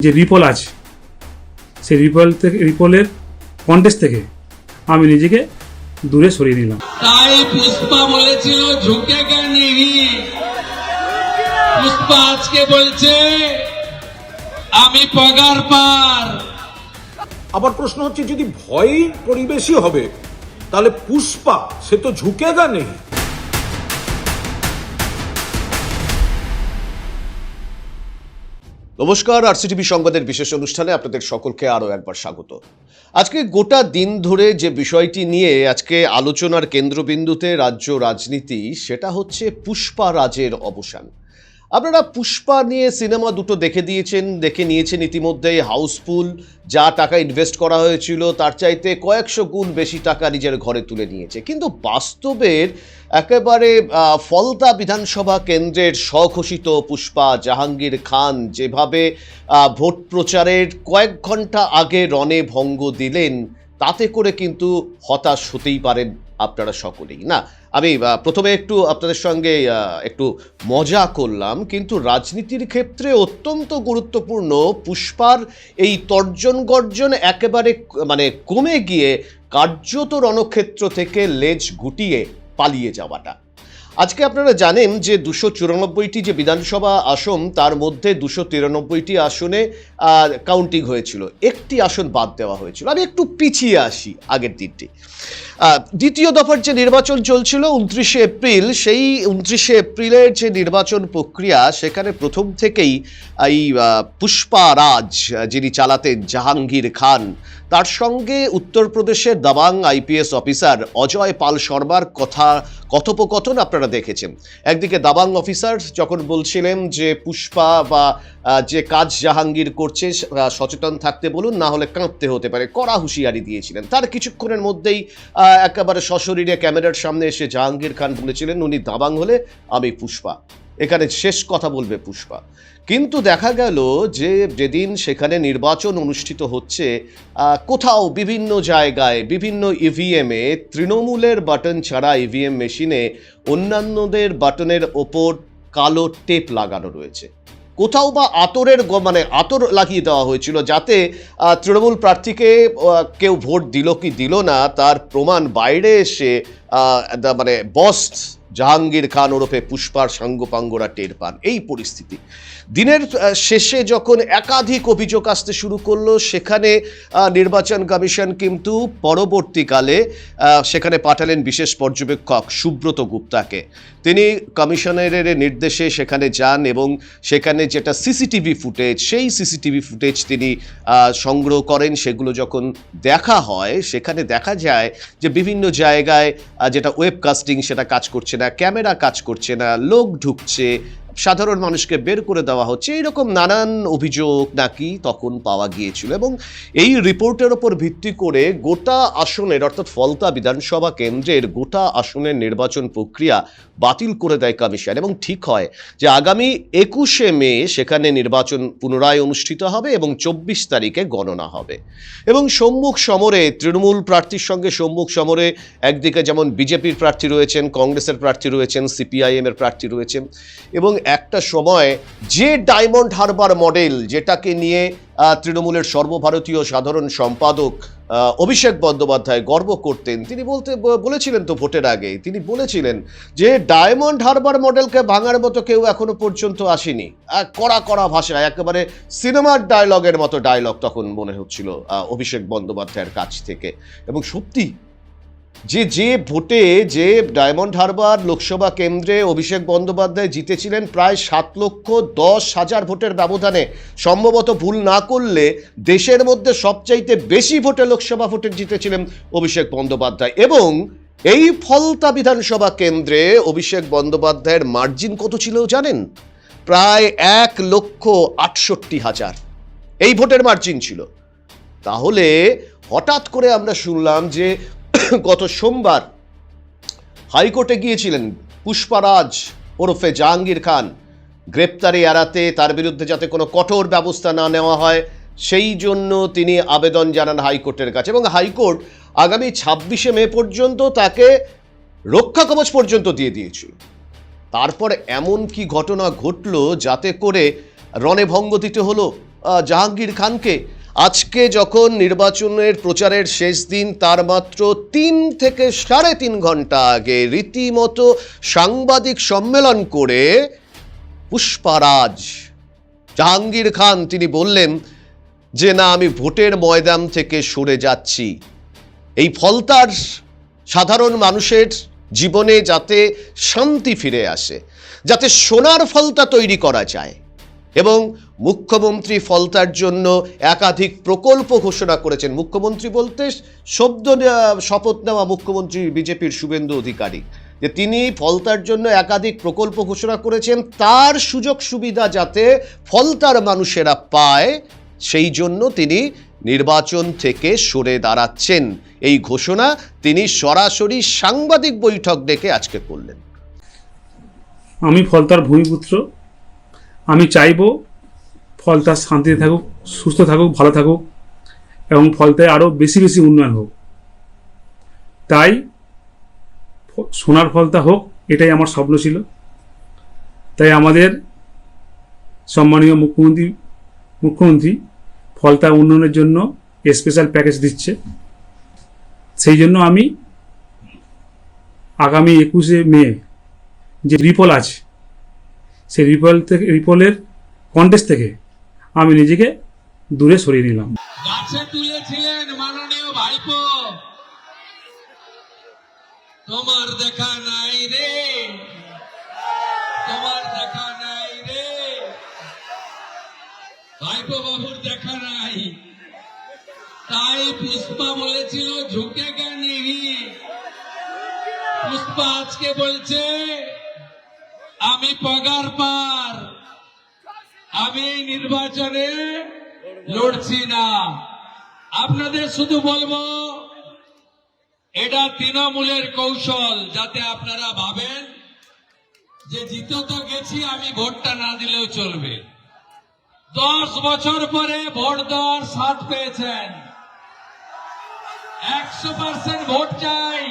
যে রিপল আছে সেই রিপলের কন্টেস্ট থেকে আমি নিজেকে দূরে সরিয়ে নিলাম। তাই পুষ্পা বলেছিল ঝুঁকেগা নেহি, পুষ্পা আজকে বলছে আমি পগার পার। আবার প্রশ্ন হচ্ছে যদি ভয় পরিবেশই হবে তাহলে পুষ্পা সে তো ঝুঁকেগা নেই। নমস্কার, আরসিটিভি সংবাদের বিশেষ অনুষ্ঠানে আপনাদের সকলকে আরও একবার স্বাগত। আজকে গোটা দিন ধরে যে বিষয়টি নিয়ে আজকে আলোচনার কেন্দ্রবিন্দুতে রাজ্য রাজনীতি, সেটা হচ্ছে পুষ্পা রাজের অবসান। আপনারা পুষ্পা নিয়ে সিনেমা দুটো দেখে নিয়েছেন ইতিমধ্যেই। হাউসফুল, যা টাকা ইনভেস্ট করা হয়েছিল তার চাইতে কয়েকশো গুণ বেশি টাকা নিজের ঘরে তুলে নিয়েছে। কিন্তু বাস্তবের একেবারে ফলতা বিধানসভা কেন্দ্রের স্বঘোষিত পুষ্পা জাহাঙ্গীর খান যেভাবে ভোট প্রচারের কয়েক ঘন্টা আগে রণে ভঙ্গ দিলেন, তাতে করে কিন্তু হতাশ হতেই পারেন আপনারা সকলেই। না, আমি প্রথমে একটু আপনাদের সঙ্গে একটু মজা করলাম, কিন্তু রাজনীতির ক্ষেত্রে অত্যন্ত গুরুত্বপূর্ণ পুষ্পার এই তর্জন গর্জন একেবারে কমে গিয়ে কার্যত রণক্ষেত্র থেকে লেজ গুটিয়ে পালিয়ে যাওয়াটা। আজকে আপনারা জানেন যে 294টি যে বিধানসভা আসন, তার মধ্যে 293টি আসনে কাউন্টিং হয়েছিল, একটি আসন বাদ দেওয়া হয়েছিল। আমি একটু পিছিয়ে আসি আগের দিনটি। দ্বিতীয় দফার যে নির্বাচন চলছিল 29শে এপ্রিল, সেই 29শে এপ্রিলের যে নির্বাচন প্রক্রিয়া, সেখানে প্রথম থেকেই এই পুষ্পা রাজ যিনি চালাতেন জাহাঙ্গীর খান, তার সঙ্গে উত্তরপ্রদেশের দাবাং আইপিএস অফিসার অজয় পাল শর্মার কথোপকথন আপনারা দেখেছেন। একদিকে দাবাং অফিসার যখন বলছিলেন যে পুষ্পা বা যে কাজ জাহাঙ্গীর করছে সচেতন থাকতে বলুন, না হলে কাঁদতে হতে পারে, কড়া হুঁশিয়ারি দিয়েছিলেন। তার কিছুক্ষণের মধ্যেই একেবারে সশরীরে ক্যামেরার সামনে এসে জাহাঙ্গীর খান বলেছিলেন উনি দাবাং হলে আমি পুষ্পা, এখানে শেষ কথা বলবে পুষ্পা। কিন্তু দেখা গেল যে যেদিন সেখানে নির্বাচন অনুষ্ঠিত হচ্ছে, কোথাও বিভিন্ন জায়গায় বিভিন্ন ইভিএমে তৃণমূলের বাটন ছাড়া ইভিএম মেশিনে অন্যান্যদের বাটনের ওপর কালো টেপ লাগানো রয়েছে। কোথাও বা আতর লাগিয়ে দেওয়া হয়েছিল, যাতে তৃণমূল প্রার্থীকে কেউ ভোট দিল কি দিল না তার প্রমাণ বাইরে এসে বস জাহাঙ্গীর খান ওরফে পুষ্পার সাঙ্গপাঙ্গরা টের পান। এই পরিস্থিতি দিনের শেষে যখন একাধিক অভিযোগ আসতে শুরু করলো, সেখানে নির্বাচন কমিশন কিন্তু পরবর্তীকালে সেখানে পাঠালেন বিশেষ পর্যবেক্ষক সুব্রত গুপ্তাকে। তিনি কমিশনারের নির্দেশে সেখানে যান এবং সেখানে যেটা সিসিটিভি ফুটেজ, সেই সিসিটিভি ফুটেজ তিনি সংগ্রহ করেন। সেগুলো যখন দেখা হয়, সেখানে দেখা যায় যে বিভিন্ন জায়গায় যেটা ওয়েবকাস্টিং সেটা কাজ করছে না, ক্যামেরা কাজ করছে না, লোক ঢুকছে, সাধারণ মানুষকে বের করে দেওয়া হচ্ছে, এইরকম নানান অভিযোগ নাকি তখন পাওয়া গিয়েছিল। এবং এই রিপোর্টের ওপর ভিত্তি করে গোটা আসনের, অর্থাৎ ফলতা বিধানসভা কেন্দ্রের গোটা আসনের নির্বাচন প্রক্রিয়া বাতিল করে দেয় কমিশন। এবং ঠিক হয় যে আগামী 21শে মে সেখানে নির্বাচন পুনরায় অনুষ্ঠিত হবে এবং 24 তারিখে গণনা হবে। এবং সম্মুখ সমরে তৃণমূল প্রার্থীর সঙ্গে সম্মুখ সমরে একদিকে যেমন বিজেপির প্রার্থী রয়েছেন, কংগ্রেসের প্রার্থী রয়েছেন, সিপিআইএম এর প্রার্থী রয়েছেন। এবং একটা সময় যে ডায়মন্ড হারবার মডেল, যেটাকে নিয়ে তৃণমূলের সর্বভারতীয় সাধারণ সম্পাদক অভিষেক বন্দ্যোপাধ্যায় গর্ব করতেন, তিনি বলেছিলেন তো ভোটের আগে, তিনি বলেছিলেন যে ডায়মন্ড হারবার মডেলকে ভাঙার মতো কেউ এখনো পর্যন্ত আসেনি। কড়া কড়া ভাষায় একেবারে সিনেমার ডায়লগের মতো ডায়লগ তখন মনে হচ্ছিল অভিষেক বন্দ্যোপাধ্যায়ের কাছ থেকে। এবং সত্যি যে ভোটে, যে ডায়মন্ড হারবার লোকসভা কেন্দ্রে অভিষেক বন্দ্যোপাধ্যায় জিতেছিলেন প্রায় 7,10,000 ভোটের ব্যবধানে, সম্ভবত ভুল না করলে দেশের মধ্যে সবচাইতে বেশি ভোটে লোকসভা ভোটে জিতেছিলেন অভিষেক বন্দ্যোপাধ্যায়। এবং এই ফলতা বিধানসভা কেন্দ্রে অভিষেক বন্দ্যোপাধ্যায়ের মার্জিন কত ছিল জানেন? প্রায় 1,68,000 এই ভোটের মার্জিন ছিল। তাহলে হঠাৎ করে আমরা শুনলাম যে গত সোমবার হাইকোর্টে গিয়েছিলেন পুষ্পারাজ ওরফে জাহাঙ্গীর খান, গ্রেপ্তারি এড়াতে, তার বিরুদ্ধে যাতে কোনো কঠোর ব্যবস্থা না নেওয়া হয় সেই জন্য তিনি আবেদন জানান হাইকোর্টের কাছে। এবং হাইকোর্ট আগামী 26শে মে পর্যন্ত তাকে রক্ষা কবচ পর্যন্ত দিয়ে দিয়েছিল। তারপর এমন কি ঘটনা ঘটলো যাতে করে রণে ভঙ্গ দিতে হলো জাহাঙ্গীর খানকে। আজকে যখন নির্বাচনের প্রচারের শেষ দিন, তার মাত্র 3 থেকে 3.5 ঘন্টা আগে রীতিমতো সাংবাদিক সম্মেলন করে পুষ্পারাজ জাহাঙ্গীর খান তিনি বললেন যে না, আমি ভোটের ময়দান থেকে সরে যাচ্ছি। এই ফলতার সাধারণ মানুষের জীবনে যাতে শান্তি ফিরে আসে, যাতে সোনার ফলতা তৈরি করা যায়, এবং মুখ্যমন্ত্রী ফলতার জন্য একাধিক প্রকল্প ঘোষণা করেছেন। মুখ্যমন্ত্রী বলতে শপথ নেওয়া মুখ্যমন্ত্রী বিজেপির শুভেন্দু অধিকারী, যে তিনি ফলতার জন্য একাধিক প্রকল্প ঘোষণা করেছেন, তার সুযোগ সুবিধা যাতে ফলতার মানুষেরা পায় সেই জন্য তিনি নির্বাচন থেকে সরে দাঁড়াচ্ছেন। এই ঘোষণা তিনি সরাসরি সাংবাদিক বৈঠক ডেকে আজকে করলেন। আমি ফলতার ভূমিপুত্র, আমি চাইব ফলতা শান্তিতে থাকুক, সুস্থ থাকুক, ভালো থাকুক, এবং ফলতায় আরও বেশি বেশি উন্নয়ন হোক। তাই সোনার ফলতা হোক, এটাই আমার স্বপ্ন ছিল। তাই আমাদের সম্মানীয় মুখ্যমন্ত্রী ফলতা উন্নয়নের জন্য স্পেশাল প্যাকেজ দিচ্ছে। সেই জন্য আমি আগামী 21শে মে যে রিপোল আছে, সেই রিপোলের কন্টেস্ট থেকে আমি নিজেকে দূরে সরিয়ে নিলাম। গাছে তুলেছিলেন মাননীয় ভাইপো, তোমার দেখা নাই রে, তোমার দেখা নাই রে, ভাইপো বাবুর দেখা নাই। তাই পুষ্পা বলেছিল ঝুঁকেগা নেহি। পুষ্পা আজকে বলছে আমি পগার পার, আমি নির্বাচনে লড়ছি না। আপনাদের শুধু বলবো, এটা তৃণমূলের কৌশল, যাতে আপনারা ভাবেন যে জিতে তো গেছি, আমি ভোটটা না দিলেও চলবে। 10 বছর পরে ভোট দেওয়ার স্বাদ পেয়েছেন, 100% ভোট চাই।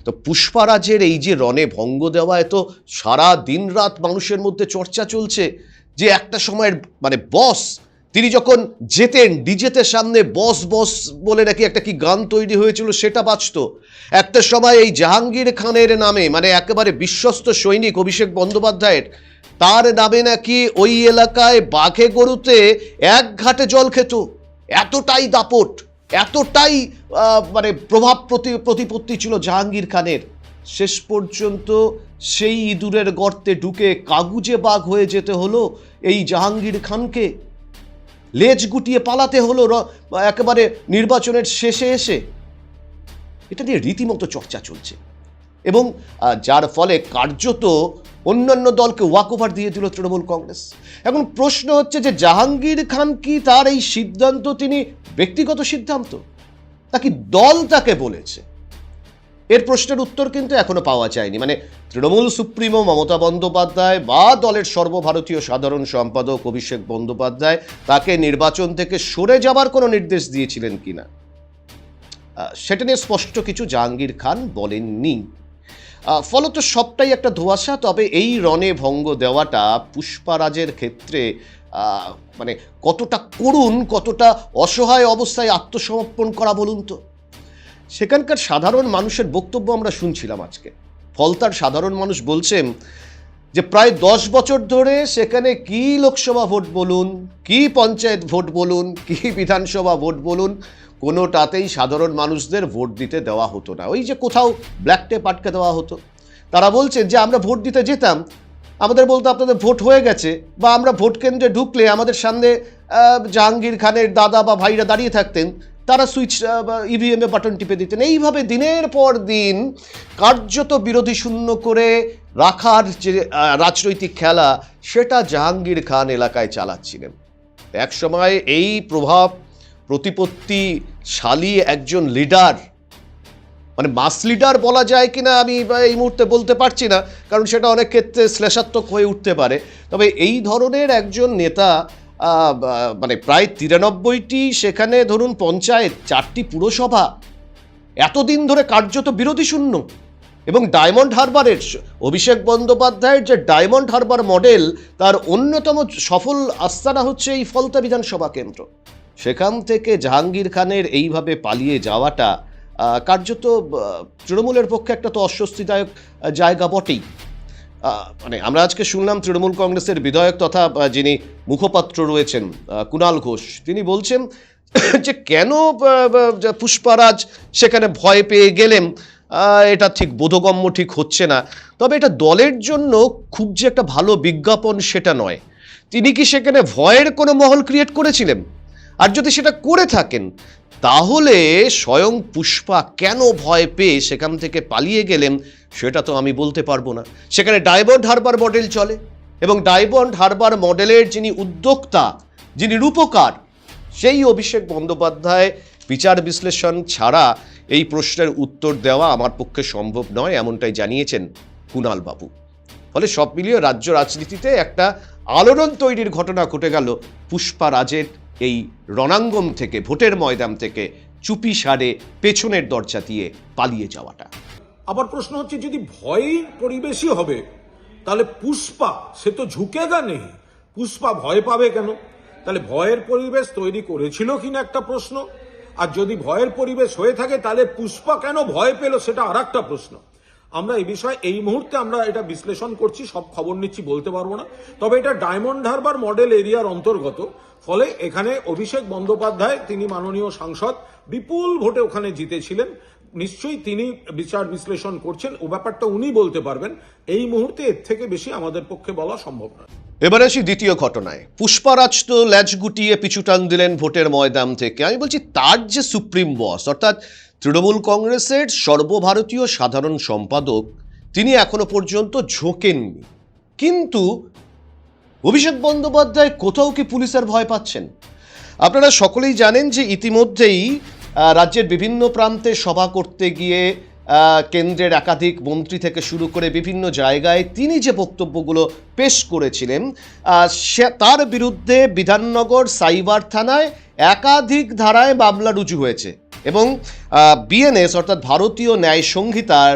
তো পুষ্পারাজের এই যে রণে ভঙ্গ দেওয়ায় তো সারা দিন রাত মানুষের মধ্যে চর্চা চলছে যে একটা সময়ের মানে বস, তিনি যখন যেতেন ডিজেতে সামনে বস বস বলে নাকি একটা কি গান তৈরি হয়েছিল, সেটা বাজতো। একটা সময় এই জাহাঙ্গীর খানের নামে, মানে একেবারে বিশ্বস্ত সৈনিক অভিষেক বন্দ্যোপাধ্যায়ের, তার নামে নাকি ওই এলাকায় বাঘে গরুতে এক ঘাটে জল খেত। এতটাই দাপট, এতটাই মানে প্রভাব প্রতিপত্তি ছিল জাহাঙ্গীর খানের। শেষ পর্যন্ত সেই ইঁদুরের গর্তে ঢুকে কাগুজে বাঘ হয়ে যেতে হলো এই জাহাঙ্গীর খানকে। লেজ গুটিয়ে পালাতে হলো একেবারে নির্বাচনের শেষে এসে। এটা নিয়ে রীতিমতো চর্চা চলছে, এবং যার ফলে কার্যত অন্যান্য দলকে ওয়াকওভার দিয়ে দিল তৃণমূল কংগ্রেস। এখন প্রশ্ন হচ্ছে যে জাহাঙ্গীর খান কি তার এই সিদ্ধান্ত তিনি ব্যক্তিগত সিদ্ধান্ত, নাকি দল তাকে বলেছে? এর প্রশ্নের উত্তর কিন্তু এখনো পাওয়া যায়নি। মানে তৃণমূল সুপ্রিমো মমতা বন্দ্যোপাধ্যায় বা দলের সর্বভারতীয় সাধারণ সম্পাদক অভিষেক বন্দ্যোপাধ্যায় তাকে নির্বাচন থেকে সরে যাবার কোনো নির্দেশ দিয়েছিলেন কিনা, সেটা নিয়ে স্পষ্ট কিছু জাহাঙ্গীর খান বলেননি। ফলত সবটাই একটা ধোঁয়াশা। তবে এই রণে ভঙ্গ দেওয়াটা পুষ্পারাজের ক্ষেত্রে মানে কতটা করুণ, কতটা অসহায় অবস্থায় আত্মসমর্পণ করা বলুন তো। সেখানকার সাধারণ মানুষের বক্তব্য আমরা শুনছিলাম আজকে। ফলতার সাধারণ মানুষ বলছেন যে প্রায় 10 বছর ধরে সেখানে কি লোকসভা ভোট বলুন, কি পঞ্চায়েত ভোট বলুন, কি বিধানসভা ভোট বলুন, কোনোটাতেই সাধারণ মানুষদের ভোট দিতে দেওয়া হতো না। ওই যে কোথাও ব্ল্যাক টেপ আটকে দেওয়া হতো। তারা বলছেন যে আমরা ভোট দিতে যেতাম, আমাদের বলতো আপনাদের ভোট হয়ে গেছে, বা আমরা ভোট কেন্দ্রে ঢুকলে আমাদের সামনে জাহাঙ্গীর খানের দাদা বা ভাইরা দাঁড়িয়ে থাকতেন, তারা সুইচ ইভিএমে বাটন টিপে দিতেন। এইভাবে দিনের পর দিন কার্যত বিরোধী শূন্য করে রাখার যে রাজনৈতিক খেলা, সেটা জাহাঙ্গীর খান এলাকায় চালাচ্ছিলেন। একসময় এই প্রভাব প্রতিপত্তিশালী একজন লিডার, মানে মাস লিডার বলা যায় কিনা আমি এই মুহূর্তে বলতে পারছি না, কারণ সেটা অনেক ক্ষেত্রে শ্লেষাত্মক হয়ে উঠতে পারে। তবে এই ধরনের একজন নেতা, মানে প্রায় 93টি সেখানে ধরুন পঞ্চায়েত, 4টি পুরসভা, এতদিন ধরে কার্যত বিরোধী শূন্য, এবং ডায়মন্ড হারবারের অভিষেক বন্দ্যোপাধ্যায়ের যে ডায়মন্ড হারবার মডেল, তার অন্যতম সফল আস্তানা হচ্ছে এই ফলতা বিধানসভা কেন্দ্র। সেখান থেকে জাহাঙ্গীর খানের এইভাবে পালিয়ে যাওয়াটা কার্যত তৃণমূলের পক্ষে একটা তো অস্বস্তিদায়ক জায়গা বটেই। মানে আমরা আজকে শুনলাম তৃণমূল কংগ্রেসের বিধায়ক তথা যিনি মুখপাত্র রয়েছেন কুণাল ঘোষ, তিনি বলছেন যে কেন পুষ্পারাজ সেখানে ভয় পেয়ে গেলেন, এটা ঠিক বোধগম্য ঠিক হচ্ছে না। তবে এটা দলের জন্য খুব যে একটা ভালো বিজ্ঞাপন সেটা নয়। তিনি কি সেখানে ভয়ের কোনো মহল ক্রিয়েট করেছিলেন? আর যদি সেটা করে থাকেন, তাহলে স্বয়ং পুষ্পা কেন ভয় পেয়ে সেখান থেকে পালিয়ে গেলেন সেটা তো আমি বলতে পারবো না। সেখানে ডায়মন্ড হারবার মডেল চলে এবং ডায়মন্ড হারবার মডেলের যিনি উদ্যোক্তা, যিনি রূপকার, সেই অভিষেক বন্দ্যোপাধ্যায় বিচার বিশ্লেষণ ছাড়া এই প্রশ্নের উত্তর দেওয়া আমার পক্ষে সম্ভব নয়, এমনটাই জানিয়েছেন কুণাল বাবু। ফলে সব মিলিয়ে রাজ্য রাজনীতিতে একটা আলোড়ন তৈরির ঘটনা ঘটে গেল পুষ্পা রাজের এই রণাঙ্গন থেকে, ভোটের ময়দান থেকে চুপি সারে পেছনের দরজা দিয়ে পালিয়ে যাওয়াটা। আবার প্রশ্ন হচ্ছে, যদি ভয় পরিবেশই হবে তাহলে পুষ্পা সে তো ঝুঁকেগা নেই, পুষ্পা ভয় পাবে কেন? তাহলে ভয়ের পরিবেশ তৈরি করেছিল কিনা একটা প্রশ্ন। আর যদি ভয়ের পরিবেশ হয়ে থাকে তাহলে পুষ্পা কেন ভয় পেল সেটা আর একটা প্রশ্ন। আমরা এই বিষয়ে এই মুহূর্তে আমরা এটা বিশ্লেষণ করছি, সব খবর নিচ্ছি বলতে পারবো না। তবে এটা ডায়মন্ড হারবার মডেল এরিয়ার অন্তর্গত, ফলে এখানে অভিষেক বন্দ্যোপাধ্যায়, তিনি মাননীয় সাংসদ, বিপুল ভোটে ওখানে জিতেছিলেন। নিশ্চয়ই তিনি বিচার বিশ্লেষণ করছেন, ও ব্যাপারটা উনি বলতে পারবেন। এই মুহূর্তে এর থেকে বেশি আমাদের পক্ষে বলা সম্ভব নয়। এবারে আসি দ্বিতীয় ঘটনায়। পুষ্পারাজ তো ল্যাজ গুটিয়ে পিছু টান দিলেন ভোটের ময়দান থেকে। আমি বলছি তার যে সুপ্রিম বস অর্থাৎ তৃণমূল কংগ্রেসের সর্বভারতীয় সাধারণ সম্পাদক, তিনি এখনো পর্যন্ত ঝোঁকেননি। কিন্তু অভিষেক বন্দ্যোপাধ্যায় কোথাও কি পুলিশের ভয় পাচ্ছেন? আপনারা সকলেই জানেন যে ইতিমধ্যেই রাজ্যের বিভিন্ন প্রান্তে সভা করতে গিয়ে কেন্দ্রের একাধিক মন্ত্রী থেকে শুরু করে বিভিন্ন জায়গায় তিনি যে বক্তব্যগুলো পেশ করেছিলেন, তার বিরুদ্ধে বিধাননগর সাইবার থানায় একাধিক ধারায় মামলা রুজু হয়েছে এবং বিএনএস অর্থাৎ ভারতীয় ন্যায় সংহিতার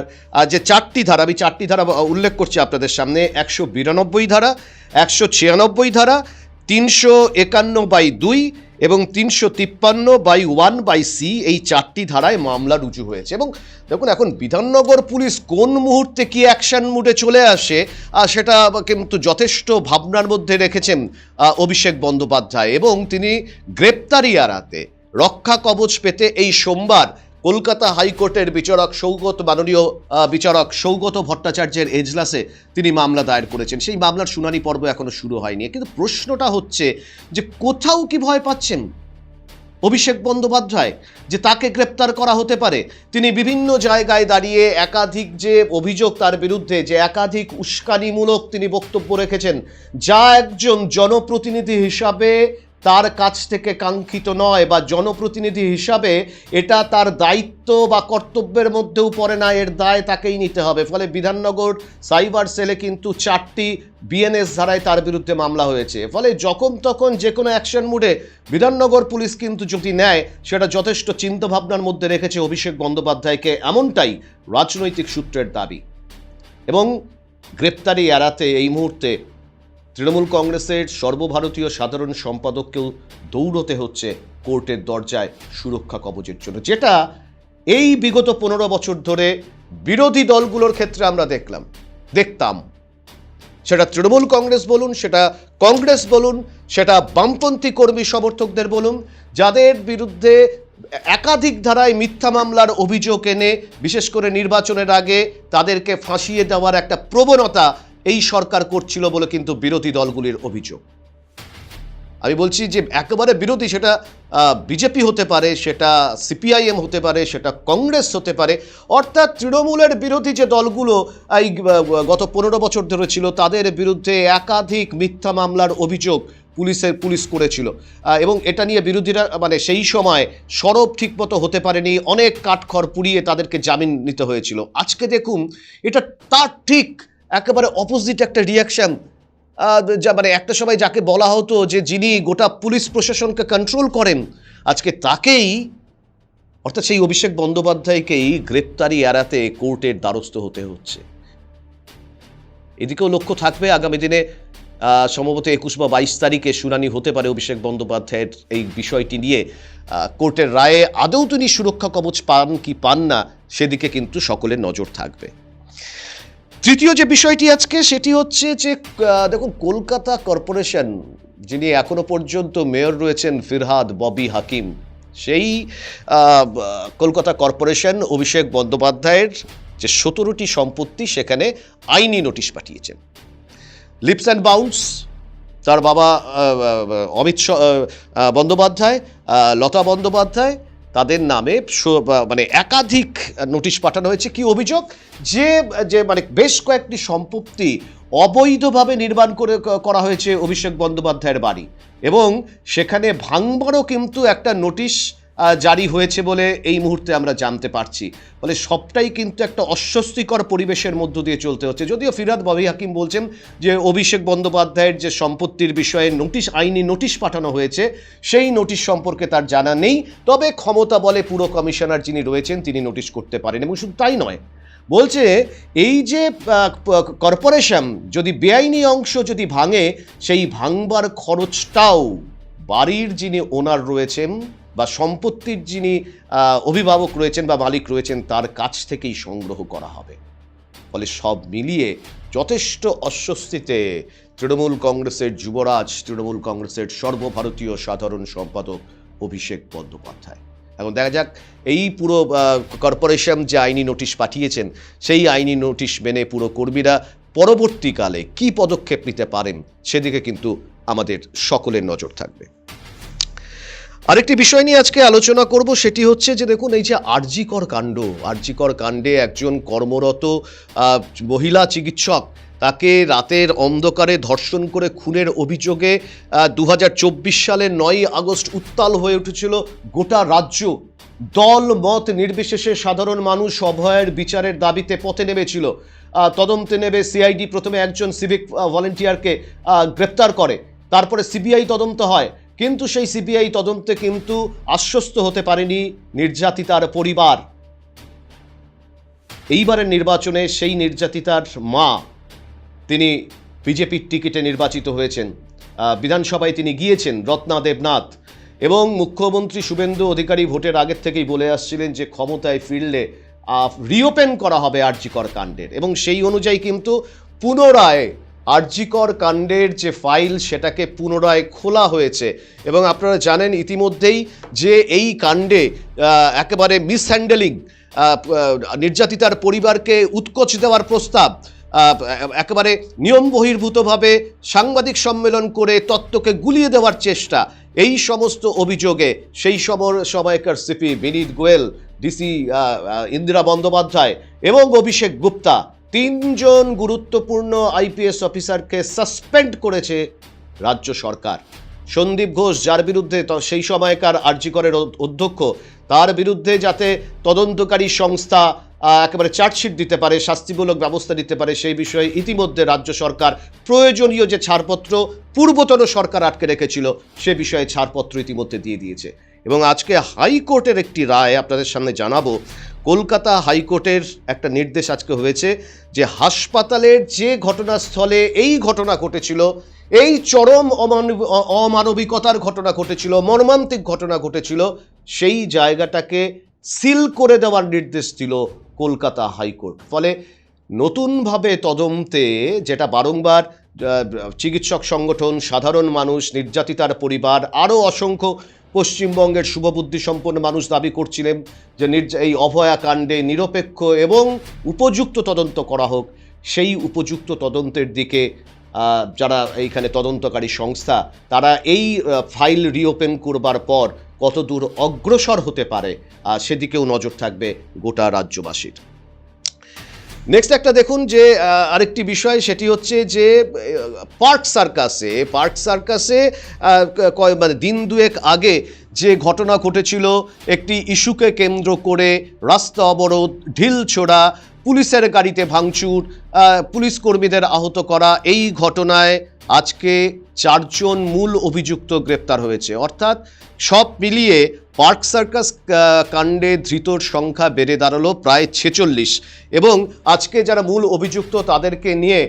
যে 4টি ধারা, আমি 4টি ধারা উল্লেখ করছি আপনাদের সামনে, 192 ধারা, 196 ধারা, 351/2 এবং 353/1/C, এই 4টি ধারায় মামলা রুজু হয়েছে। এবং দেখুন, এখন বিধাননগর পুলিশ কোন মুহূর্তে কি অ্যাকশন মুডে চলে আসে সেটা কিন্তু যথেষ্ট ভাবনার মধ্যে রেখেছেন অভিষেক বন্দ্যোপাধ্যায়, এবং তিনি গ্রেপ্তারি এড়াতে, রক্ষা কবচ পেতে এই সোমবার কলকাতা হাইকোর্টের মাননীয় বিচারক সৌগত ভট্টাচার্যের এজলাসে তিনি মামলা দায়ের করেছেন। সেই মামলার শুনানি পর্ব এখনো শুরু হয়নি। কিন্তু প্রশ্নটা হচ্ছে যে কোথাও কি ভয় পাচ্ছেন অভিষেক বন্দ্যোপাধ্যায় যে তাকে গ্রেপ্তার করা হতে পারে? তিনি বিভিন্ন জায়গায় দাঁড়িয়ে একাধিক যে অভিযোগ তার বিরুদ্ধে, যে একাধিক উস্কানিমূলক তিনি বক্তব্য রেখেছেন, যা একজন জনপ্রতিনিধি হিসাবে তার কাছ থেকে কাঙ্ক্ষিত নয়, বা জনপ্রতিনিধি হিসাবে এটা তার দায়িত্ব বা কর্তব্যের মধ্যেও পড়ে না, এর দায় তাকেই নিতে হবে। ফলে বিধাননগর সাইবার সেলে কিন্তু 4টি বিএনএস ধারায় তার বিরুদ্ধে মামলা হয়েছে। ফলে যখন তখন যে কোনো অ্যাকশন মুডে বিধাননগর পুলিশ কিন্তু যদি নেয়, সেটা যথেষ্ট চিন্তাভাবনার মধ্যে রেখেছে অভিষেক বন্দ্যোপাধ্যায়কে, এমনটাই রাজনৈতিক সূত্রের দাবি। এবং গ্রেপ্তারি এড়াতে এই মুহূর্তে তৃণমূল কংগ্রেসের সর্বভারতীয় সাধারণ সম্পাদককেও দৌড়তে হচ্ছে কোর্টের দরজায় সুরক্ষা কবচের জন্য, যেটা এই বিগত 15 বছর ধরে বিরোধী দলগুলোর ক্ষেত্রে আমরা দেখতাম। সেটা তৃণমূল কংগ্রেস বলুন, সেটা কংগ্রেস বলুন, সেটা বামপন্থী কর্মী সমর্থকদের বলুন, যাদের বিরুদ্ধে একাধিক ধারায় মিথ্যা মামলার অভিযোগ এনে বিশেষ করে নির্বাচনের আগে তাদেরকে ফাঁসিয়ে দেওয়ার একটা প্রবণতা এই সরকার করছিল বলে কিন্তু বিরোধী দলগুলির অভিযোগ। আমি বলছি যে একেবারে বিরোধী, সেটা বিজেপি হতে পারে, সেটা সিপিআইএম হতে পারে, সেটা কংগ্রেস হতে পারে, অর্থাৎ তৃণমূলের বিরোধী যে দলগুলো এই গত 15 বছর ধরে ছিল, তাদের বিরুদ্ধে একাধিক মিথ্যা মামলার অভিযোগ পুলিশ করেছিল। এবং এটা নিয়ে বিরোধীরা সেই সময় সরব ঠিকমতো হতে পারেনি, অনেক কাঠখড় পুড়িয়ে তাদেরকে জামিন নিতে হয়েছিল। আজকে দেখুন, এটা তার ঠিক একেবারে অপোজিট একটা রিয়াকশন। যা একটা সময় যাকে বলা হতো যে যিনি গোটা পুলিশ প্রশাসনকে কন্ট্রোল করেন, আজকে তাকেই অর্থাৎ সেই অভিষেক বন্দ্যোপাধ্যায়কেই গ্রেপ্তারি এড়াতে কোর্টের দ্বারস্থ হতে হচ্ছে। এদিকেও লক্ষ্য থাকবে আগামী দিনে সম্ভবত 21 বা 22 তারিখে শুনানি হতে পারে অভিষেক বন্দ্যোপাধ্যায়ের এই বিষয়টি নিয়ে। কোর্টের রায়ে আদৌ তিনি সুরক্ষা কবচ পান কি পান না সেদিকে কিন্তু সকলের নজর থাকবে। তৃতীয় যে বিষয়টি আজকে সেটি হচ্ছে যে দেখুন, কলকাতা কর্পোরেশন যিনি এখনো পর্যন্ত মেয়র রয়েছেন ফিরহাদ ববি হাকিম, সেই কলকাতা কর্পোরেশন অভিষেক বন্দ্যোপাধ্যায়ের যে 17টি সম্পত্তি সেখানে আইনি নোটিশ পাঠিয়েছেন। লিপস অ্যান্ড বাউন্স তার বাবা অমিত বন্দ্যোপাধ্যায়, লতা বন্দ্যোপাধ্যায়, তাদের নামে মানে একাধিক নোটিশ পাঠানো হয়েছে। কি অভিযোগ? যে যে মানে বেশ কয়েকটি সম্পত্তি অবৈধভাবে নির্মাণ করা হয়েছে অভিষেক বন্দ্যোপাধ্যায়ের বাড়ি, এবং সেখানে ভাঙবারও কিন্তু একটা নোটিশ জারি হয়েছে বলে এই মুহূর্তে আমরা জানতে পারছি। ফলে সবটাই কিন্তু একটা অস্বস্তিকর পরিবেশের মধ্য দিয়ে চলতে হচ্ছে। যদিও ফিরহাদ ববি হাকিম বলছেন যে অভিষেক বন্দ্যোপাধ্যায়ের যে সম্পত্তির বিষয়ে আইনি নোটিশ পাঠানো হয়েছে সেই নোটিশ সম্পর্কে তার জানা নেই, তবে ক্ষমতা বলে পুরো কমিশনার যিনি রয়েছেন তিনি নোটিশ করতে পারেন। এবং শুধু তাই নয়, বলছে এই যে কর্পোরেশন যদি বেআইনি অংশ যদি ভাঙে, সেই ভাঙবার খরচটাও বাড়ির যিনি ওনার রয়েছেন বা সম্পত্তির যিনি অভিভাবক রয়েছেন বা মালিক রয়েছেন তার কাছ থেকেই সংগ্রহ করা হবে। ফলে সব মিলিয়ে যথেষ্ট অস্বস্তিতে তৃণমূল কংগ্রেসের যুবরাজ, তৃণমূল কংগ্রেসের সর্বভারতীয় সাধারণ সম্পাদক অভিষেক বন্দ্যোপাধ্যায়। এখন দেখা যাক এই পুরো কর্পোরেশন যে আইনি নোটিশ পাঠিয়েছেন সেই আইনি নোটিশ মেনে পুরো কর্মীরা পরবর্তীকালে কি পদক্ষেপ নিতে পারেন সেদিকে কিন্তু আমাদের সকলের নজর থাকবে। আরেকটি বিষয় নিয়ে আজকে আলোচনা করব, সেটি হচ্ছে যে দেখুন, এই যে আরজিকর কাণ্ডে একজন কর্মরত মহিলা চিকিৎসক, তাকে রাতের অন্ধকারে ধর্ষণ করে খুনের অভিযোগে 2024 সালের 9 আগস্ট উত্তাল হয়ে উঠেছিল গোটা রাজ্য। দল মত নির্বিশেষে সাধারণ মানুষ অভয়ের বিচারের দাবিতে পথে নেমেছিল। তদন্তে নেবে সিআইডি প্রথমে একজন সিভিক ভলেন্টিয়ারকে গ্রেপ্তার করে, তারপরে সিবিআই তদন্ত হয়, কিন্তু সেই সিবিআই তদন্তে কিন্তু আশ্বস্ত হতে পারেনি নির্যাতিতার পরিবার। এইবারের নির্বাচনে সেই নির্যাতিতার মা, তিনি বিজেপির টিকিটে নির্বাচিত হয়েছেন, বিধানসভায় তিনি গিয়েছেন, রত্না দেবনাথ, এবং মুখ্যমন্ত্রী শুভেন্দু অধিকারী ভোটের আগের থেকেই বলে আসছিলেন যে ক্ষমতায় ফিরলে রিওপেন করা হবে আরজিকর কাণ্ডের, এবং সেই অনুযায়ী কিন্তু পুনরায় আরজিকর কাণ্ডের যে ফাইল সেটাকে পুনরায় খোলা হয়েছে। এবং আপনারা জানেন ইতিমধ্যেই যে এই কাণ্ডে একেবারে মিসহ্যান্ডেলিং, নির্যাতিতার পরিবারকে উৎকোচ দেওয়ার প্রস্তাব, একেবারে নিয়ম বহির্ভূতভাবে সাংবাদিক সম্মেলন করে তত্ত্বকে গুলিয়ে দেওয়ার চেষ্টা, এই সমস্ত অভিযোগে সেই সময়কার সিপি বিনীত গোয়েল, ডিসি ইন্দিরা বন্দ্যোপাধ্যায় এবং অভিষেক গুপ্তা, 3 জন গুরুত্বপূর্ণ আইপিএস অফিসারকে সাসপেন্ড করেছে রাজ্য সরকার। সন্দীপ ঘোষ, যার বিরুদ্ধে সেই সময়কার আরজিকরের অধ্যক্ষ, তার বিরুদ্ধে যাতে তদন্তকারী সংস্থা একেবারে চার্জশিট দিতে পারে, শাস্তিমূলক ব্যবস্থা নিতে পারে, সেই বিষয়ে ইতিমধ্যে রাজ্য সরকার প্রয়োজনীয় যে ছাড়পত্র পূর্বতন সরকার আটকে রেখেছিল সে বিষয়ে ছাড়পত্র ইতিমধ্যে দিয়ে দিয়েছে। এবং আজকে হাইকোর্টের একটি রায় আপনাদের সামনে জানাবো। কলকাতা হাইকোর্টের একটা নির্দেশ আজকে হয়েছে যে হাসপাতালের যে ঘটনাস্থলে এই ঘটনা ঘটেছিল, এই চরম অমানবিকতার ঘটনা ঘটেছিল, মর্মান্তিক ঘটনা ঘটেছিল, সেই জায়গাটাকে সিল করে দেওয়ার নির্দেশ দিল কলকাতা হাইকোর্ট। ফলে নতুনভাবে তদন্তে, যেটা বারংবার চিকিৎসক সংগঠন, সাধারণ মানুষ, নির্যাতিতার পরিবার, আরও অসংখ্য পশ্চিমবঙ্গের শুভবুদ্ধিসম্পন্ন মানুষ দাবি করছিলেন যে এই অভয়া কাণ্ডে নিরপেক্ষ এবং উপযুক্ত তদন্ত করা হোক, সেই উপযুক্ত তদন্তের দিকে যারা এইখানে তদন্তকারী সংস্থা, তারা এই ফাইল রিওপেন করবার পর কত দূর অগ্রসর হতে পারে সেদিকেও নজর থাকবে গোটা রাজ্যবাসীর। নেক্সট একটা দেখুন যে আরেকটি বিষয়, সেটি হচ্ছে যে পার্ক সার্কাসে মানে দিন দুয়েক আগে যে ঘটনা ঘটেছিল, একটি ইস্যুকে কেন্দ্র করে রাস্তা অবরোধ, ঢিল ছোড়া, পুলিশের গাড়িতে ভাঙচুর, পুলিশ কর্মীদের আহত করা, এই ঘটনায় আজকে 4 জন মূল অভিযুক্ত গ্রেপ্তার হয়েছে, অর্থাৎ সব মিলিয়ে পার্ক সার্কাস কাণ্ডে ধৃতর সংখ্যা বেড়ে দাঁড়ালো প্রায় 46। এবং আজকে যারা মূল অভিযুক্ত তাদেরকে নিয়ে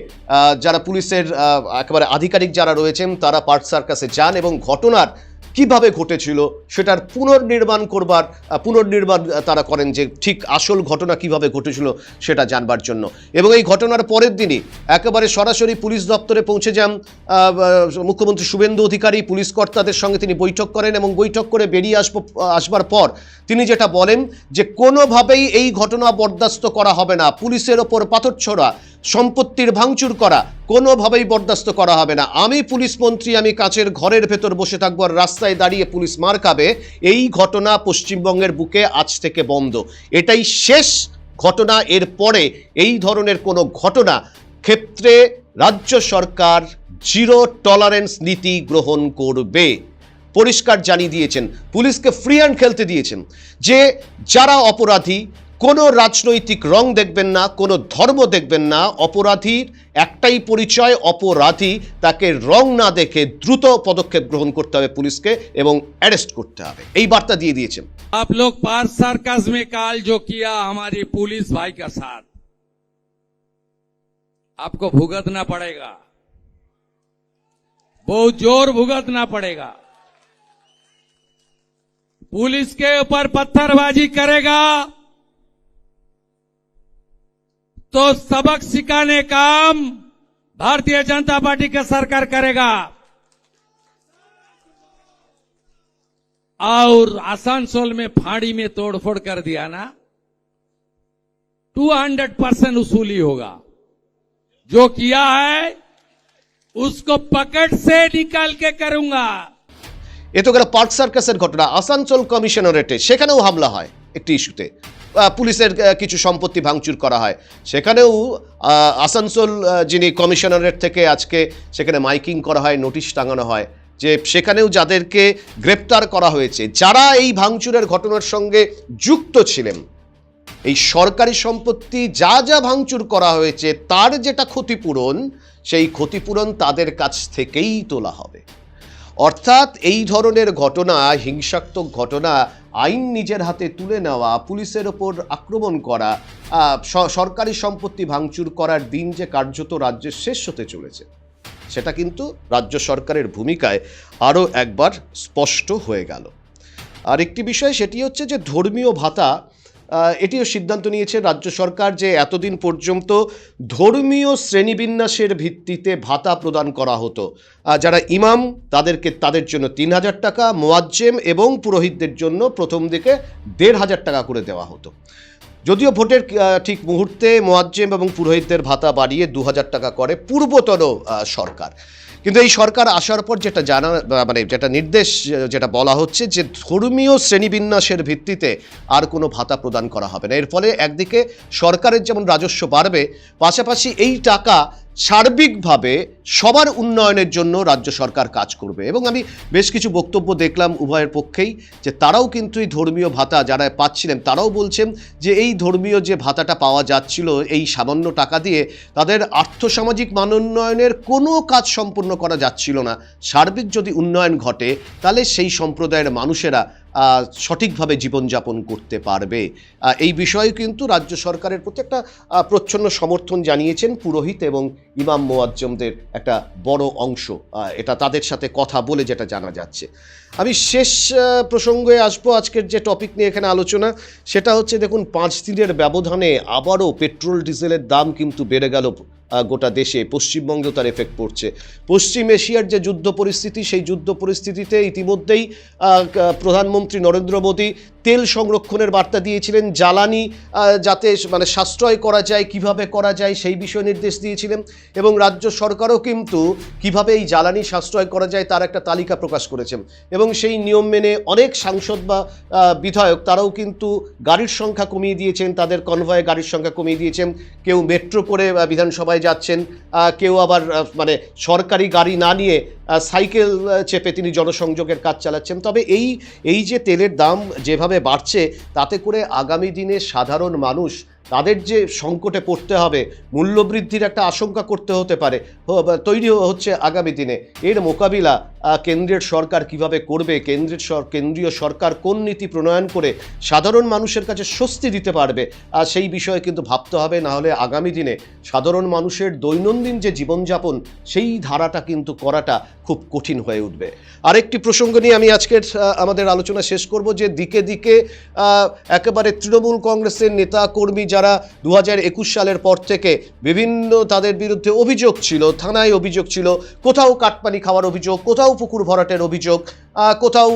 যারা পুলিশের একেবারে আধিকারিক যারা রয়েছেন তারা পার্ক সার্কাসে যান এবং ঘটনার কিভাবে ঘটেছিল সেটার পুনর্নির্মাণ তারা করেন, যে ঠিক আসল ঘটনা কিভাবে ঘটেছিল সেটা জানবার জন্য। এবং এই ঘটনার পরের দিনই একেবারে সরাসরি পুলিশ দপ্তরে পৌঁছে যান মুখ্যমন্ত্রী শুভেন্দু অধিকারী, পুলিশ কর্তাদের সঙ্গে তিনি বৈঠক করেন এবং বৈঠক করে বেরিয়ে আসবার পর তিনি যেটা বলেন যে কোনোভাবেই এই ঘটনা বরদাস্ত করা হবে না, পুলিশের ওপর পাথর ছোড়া, সম্পত্তির ভাঙচুর করা কোনোভাবেই বরদাস্ত করা হবে না। আমি পুলিশ মন্ত্রী, আমি কাচের ঘরের ভেতর বসে থাকবো আর রাস্তায় দাঁড়িয়ে পুলিশ মার খাবে, এই ঘটনা পশ্চিমবঙ্গের বুকে আজ থেকে বন্ধ। এটাই শেষ ঘটনা, এর পরে এই ধরনের কোনো ঘটনা ক্ষেত্রে রাজ্য সরকার জিরো টলারেন্স নীতি গ্রহণ করবে পরিষ্কার জানিয়ে দিয়েছেন। পুলিশকে ফ্রি হ্যান্ড খেলতে দিয়েছেন যে যারা অপরাধী কোনো রাজনৈতিক রং দেখবেন না, কোনো ধর্ম দেখবেন না, অপরাধীর একটাই পরিচয় অপরাধী, তাকে রং না দেখে দ্রুত পদক্ষেপ গ্রহণ করতে হবে পুলিশকে এবং অ্যারেস্ট করতে হবে, এই বার্তা দিয়ে দিয়েছেন। आप लोग पार्क सर्कस में काल जो किया हमारी पुलिस भाई का साथ, आपको भुगतना पड़ेगा, बहुत जोर भुगतना पड़ेगा। पुलिस के ऊपर पत्थरबाजी करेगा तो सबक सिखाने काम भारतीय जनता पार्टी का सरकार करेगा। और आसनसोल में फाड़ी में तोड़फोड़ कर दिया ना, 200% वसूली होगा। जो किया है उसको पकड़ से निकाल के करूंगा। এ তো গেল পার্ক সার্কাসের ঘটনা। আসানসোল কমিশনারেটে সেখানেও হামলা হয় একটি ইস্যুতে, পুলিশের কিছু সম্পত্তি ভাঙচুর করা হয়, সেখানেও আসানসোল যিনি কমিশনারেট থেকে আজকে সেখানে মাইকিং করা হয়, নোটিশ টাঙানো হয় যে সেখানেও যাদেরকে গ্রেপ্তার করা হয়েছে, যারা এই ভাঙচুরের ঘটনার সঙ্গে যুক্ত ছিলেন, এই সরকারি সম্পত্তি যা যা ভাঙচুর করা হয়েছে তার যেটা ক্ষতিপূরণ, সেই ক্ষতিপূরণ তাদের কাছ থেকেই তোলা হবে। অর্থাৎ এই ধরনের ঘটনা, হিংসাত্মক ঘটনা, আইন নিজের হাতে তুলে নেওয়া, পুলিশের ওপর আক্রমণ করা, সরকারি সম্পত্তি ভাঙচুর করার দিন যে কার্যত রাজ্যের শেষ হতে চলেছে সেটা কিন্তু রাজ্য সরকারের ভূমিকায় আরও একবার স্পষ্ট হয়ে গেল। আর একটি বিষয় সেটি হচ্ছে যে ধর্মীয় ভাতা, এটিও সিদ্ধান্ত নিয়েছে রাজ্য সরকার যে এতদিন পর্যন্ত ধর্মীয় শ্রেণীবিন্যাসের ভিত্তিতে ভাতা প্রদান করা হতো। যারা ইমাম তাদের জন্য 3,000 টাকা, মোয়াজ্জেম এবং পুরোহিতদের জন্য প্রথম দিকে 1,500 টাকা করে দেওয়া হতো। যদিও ভোটের ঠিক মুহূর্তে মোয়াজ্জেম এবং পুরোহিতদের ভাতা বাড়িয়ে 2,000 টাকা করে পূর্বতন সরকার। কিন্তু এই সরকার আসার পর যেটা যেটা নির্দেশ যেটা বলা হচ্ছে যে ধর্মীয় শ্রেণীবিন্যাসের ভিত্তিতে আর কোনো ভাতা প্রদান করা হবে না। এর ফলে একদিকে সরকারের যেমন রাজস্ব বাড়বে, পাশাপাশি এই টাকা সার্বিকভাবে সবার উন্নয়নের জন্য রাজ্য সরকার কাজ করবে। এবং আমি বেশ কিছু বক্তব্য দেখলাম উভয়ের পক্ষেই, যে তারাও কিন্তু এই ধর্মীয় ভাতা যারা পাচ্ছিলেন তারাও বলছেন যে এই ধর্মীয় যে ভাতাটা পাওয়া যাচ্ছিল এই সামান্য টাকা দিয়ে তাদের আর্থসামাজিক মানোন্নয়নের কোনো কাজ সম্পূর্ণ করা যাচ্ছিল না। সার্বিক যদি উন্নয়ন ঘটে তাহলে সেই সম্প্রদায়ের মানুষেরা সঠিকভাবে জীবনযাপন করতে পারবে। এই বিষয়ে কিন্তু রাজ্য সরকারের প্রতি একটা প্রচ্ছন্ন সমর্থন জানিয়েছেন পুরোহিত এবং ইমাম মোয়াজ্জমদের একটা বড় অংশ। এটা তাদের সাথে কথা বলে যেটা জানা যাচ্ছে। আমি শেষ প্রসঙ্গে আসবো, আজকের যে টপিক নিয়ে এখানে আলোচনা সেটা হচ্ছে, দেখুন 5 দিনের ব্যবধানে আবারও পেট্রোল ডিজেলের দাম কিন্তু বেড়ে গেল গোটা দেশে, পশ্চিমবঙ্গেও তার এফেক্ট পড়ছে। পশ্চিম এশিয়ার যে যুদ্ধ পরিস্থিতি, সেই যুদ্ধ পরিস্থিতিতে ইতিমধ্যেই প্রধানমন্ত্রী নরেন্দ্র মোদী তেল সংরক্ষণের বার্তা দিয়েছিলেন, জ্বালানি যাতে সাশ্রয় করা যায়, কিভাবে করা যায় সেই বিষয়ে নির্দেশ দিয়েছিলেন। এবং রাজ্য সরকারও কিন্তু কিভাবে এই জ্বালানি সাশ্রয় করা যায় তার একটা তালিকা প্রকাশ করেছেন। এবং সেই নিয়ম মেনে অনেক সাংসদ বা বিধায়ক তারাও কিন্তু গাড়ির সংখ্যা কমিয়ে দিয়েছেন, তাদের কনভয়ে গাড়ির সংখ্যা কমিয়ে দিয়েছেন। কেউ মেট্রো করে বিধানসভায় যাচ্ছেন, কেউ আবার সরকারি গাড়ি না নিয়ে সাইকেল চেপে তিনি জনসংযোগের কাজ চালাচ্ছেন। তবে এই যে তেলের দাম যেভাবে বাড়ছে তাতে করে আগামী দিনে সাধারণ মানুষ তাদের যে সংকটে পড়তে হবে, মূল্যবৃদ্ধির একটা আশঙ্কা করতে হতে পারে, তৈরি হচ্ছে আগামী দিনে, এর মোকাবিলা কেন্দ্রের সরকার কিভাবে করবে, কেন্দ্রীয় সরকার কোন নীতি প্রণয়ন করে সাধারণ মানুষের কাছে স্বস্তি দিতে পারবে, সেই বিষয়ে কিন্তু ভাবতে হবে। না হলে আগামী দিনে সাধারণ মানুষের দৈনন্দিন যে জীবনযাপন, সেই ধারাটা কিন্তু করাটা খুব কঠিন হয়ে উঠবে। আরেকটি প্রসঙ্গ নিয়ে আমি আজকের আমাদের আলোচনা শেষ করব, যে দিকে দিকে একেবারে তৃণমূল কংগ্রেসের নেতা কর্মী যারা 2021 সালের পর থেকে বিভিন্ন তাদের বিরুদ্ধে অভিযোগ ছিল, থানায় অভিযোগ ছিল, কোথাও কাটপানি খাওয়ার অভিযোগ, কোথাও পুকুর ভরাটের অভিযোগ, কোথাও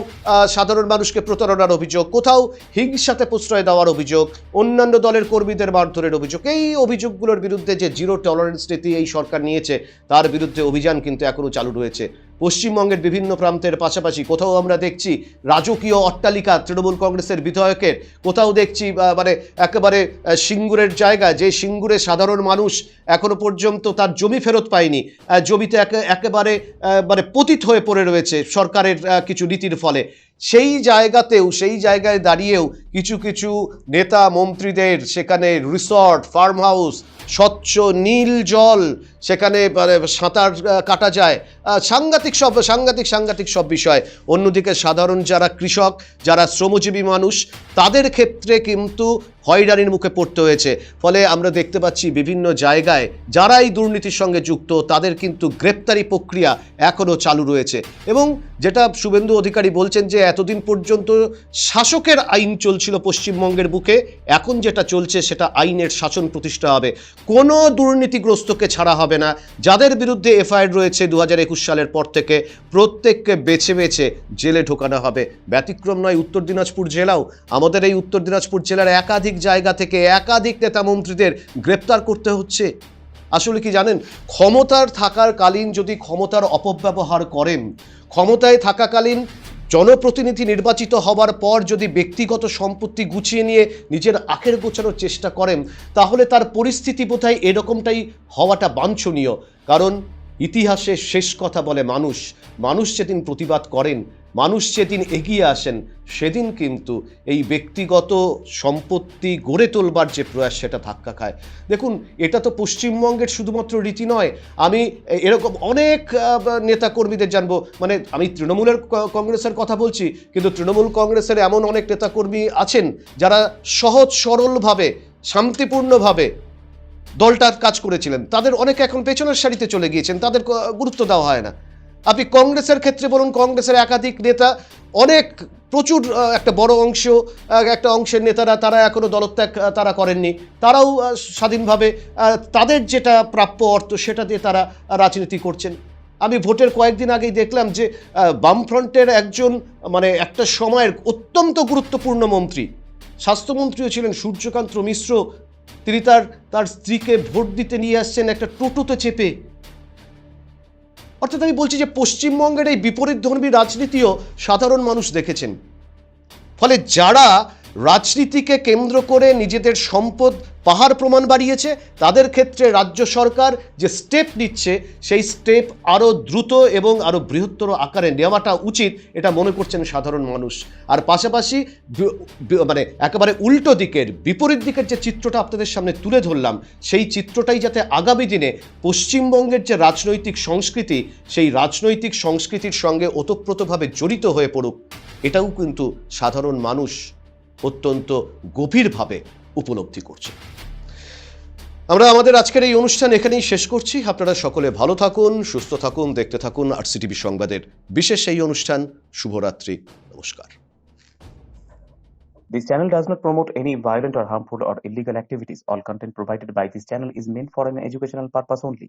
সাধারণ মানুষকে প্রতারণার অভিযোগ, কোথাও হিংসাতে প্রশ্রয় দেওয়ার অভিযোগ, অন্যান্য দলের কর্মীদের মারধরের অভিযোগ, এই অভিযোগগুলোর বিরুদ্ধে যে জিরো টলারেন্স নীতি এই সরকার নিয়েছে, তার বিরুদ্ধে অভিযান কিন্তু এখনো চালু রয়েছে পশ্চিমবঙ্গের বিভিন্ন প্রান্তের। পাশাপাশি কোথাও আমরা দেখছি রাজকীয় অট্টালিকা তৃণমূল কংগ্রেসের বিধায়কের, কোথাও দেখছি মানে একেবারে সিঙ্গুরের জায়গা, যে সিঙ্গুরে সাধারণ মানুষ এখনো পর্যন্ত তার জমি ফেরত পায়নি, জমিতে একেবারে মানে পতিত হয়ে পড়ে রয়েছে সরকারের কিছু নীতির ফলে। সেই জায়গায় দাঁড়িয়েও কিছু কিছু নেতা মন্ত্রীদের সেখানে রিসর্ট, ফার্ম হাউস, স্বচ্ছ নীল জল, সেখানে সাঁতার কাটা যায়, সাংঘাতিক সব বিষয়। অন্যদিকে সাধারণ যারা কৃষক, যারা শ্রমজীবী মানুষ, তাদের ক্ষেত্রে কিন্তু হয়রানির মুখে পড়তে হয়েছে। ফলে আমরা দেখতে পাচ্ছি বিভিন্ন জায়গায় যারা এই দুর্নীতির সঙ্গে যুক্ত, তাদের কিন্তু গ্রেপ্তারি প্রক্রিয়া এখনও চালু রয়েছে। এবং যেটা শুভেন্দু অধিকারী বলছেন যে এতদিন পর্যন্ত শাসকের আইন চলছিল পশ্চিমবঙ্গের বুকে, এখন যেটা চলছে সেটা আইনের শাসন প্রতিষ্ঠা হবে, কোনো দুর্নীতিগ্রস্তকে ছাড়া হবে না। যাদের বিরুদ্ধে এফআইআর রয়েছে 2021 সালের পর থেকে, প্রত্যেককে বেছে বেছে জেলে ঢোকানো হবে। ব্যতিক্রম নয় উত্তর দিনাজপুর জেলাও। আমাদের এই উত্তর দিনাজপুর জেলার একাধিক জায়গা থেকে একাধিক নেতা মন্ত্রীদের গ্রেপ্তার করতে হচ্ছে। আসলে কি জানেন, ক্ষমতার থাকার কালীন যদি ক্ষমতার অপব্যবহার করেন, ক্ষমতায় থাকাকালীন জনপ্রতিনিধি নির্বাচিত হবার পর যদি ব্যক্তিগত সম্পত্তি গুছিয়ে নিয়ে নিজের আখের গোছানোর চেষ্টা করেন, তাহলে তার পরিস্থিতি বোধহয় এরকমটাই হওয়াটা বাঞ্ছনীয়। কারণ ইতিহাসে শেষ কথা বলে মানুষ যেদিন প্রতিবাদ করেন, মানুষ যেদিন এগিয়ে আসেন, সেদিন কিন্তু এই ব্যক্তিগত সম্পত্তি গড়ে তোলবার যে প্রয়াস, সেটা ধাক্কা খায়। দেখুন, এটা তো পশ্চিমবঙ্গের শুধুমাত্র রীতি নয়। আমি এরকম অনেক নেতাকর্মীদের জানবো, মানে আমি তৃণমূলের কংগ্রেসের কথা বলছি, কিন্তু তৃণমূল কংগ্রেসের এমন অনেক নেতাকর্মী আছেন যারা সহজ সরলভাবে, শান্তিপূর্ণভাবে দলটার কাজ করেছিলেন। তাদের অনেকে এখন পেছনের সারিতে চলে গিয়েছেন, তাদের গুরুত্ব দেওয়া হয় না। আপনি কংগ্রেসের ক্ষেত্রে বলুন, কংগ্রেসের একাধিক নেতা, প্রচুর একটা বড় একটা অংশের নেতারা, তারা এখনো দলত্যাগ তারা করেননি, তারাও স্বাধীনভাবে তাদের যেটা প্রাপ্য অর্থ সেটা দিয়ে তারা রাজনীতি করছেন। আমি ভোটের কয়েকদিন আগেই দেখলাম যে বামফ্রন্টের একজন, মানে একটা সময়ের অত্যন্ত গুরুত্বপূর্ণ মন্ত্রী, স্বাস্থ্যমন্ত্রীও ছিলেন, সূর্যকান্ত মিশ্র, তিনি তার স্ত্রীকে ভোট দিতে নিয়ে আসছেন একটা টোটোতে চেপে। অর্থাৎ আমি বলছি যে পশ্চিমবঙ্গের এই বিপরীতধর্মী রাজনীতিও সাধারণ মানুষ দেখেছেন। ফলে যারা রাজনীতিকে কেন্দ্র করে নিজেদের সম্পদ পাহাড় প্রমাণ বাড়িয়েছে, তাদের ক্ষেত্রে রাজ্য সরকার যে স্টেপ নিচ্ছে, সেই স্টেপ আরও দ্রুত এবং আরও বৃহত্তর আকারে নেওয়াটা উচিত, এটা মনে করছেন সাধারণ মানুষ। আর পাশাপাশি মানে একেবারে উল্টো দিকের, বিপরীত দিকের যে চিত্রটা আপনাদের সামনে তুলে ধরলাম, সেই চিত্রটাই যাতে আগামী দিনে পশ্চিমবঙ্গের যে রাজনৈতিক সংস্কৃতি, সেই রাজনৈতিক সংস্কৃতির সঙ্গে ওতপ্রোতভাবে জড়িত হয়ে পড়ুক, এটাও কিন্তু সাধারণ মানুষ অত্যন্ত গভীরভাবে উপলব্ধি করছে। আমরা আমাদের আজকের এই অনুষ্ঠান এখানেই শেষ করছি। আপনারা সকলে ভালো থাকুন, সুস্থ থাকুন, দেখতে থাকুন আরসিটিভি সংবাদের বিশেষ এই অনুষ্ঠান। শুভরাত্রি, নমস্কার। This channel does not promote any violent or harmful or illegal activities. All content provided by this channel is meant for an educational purpose only.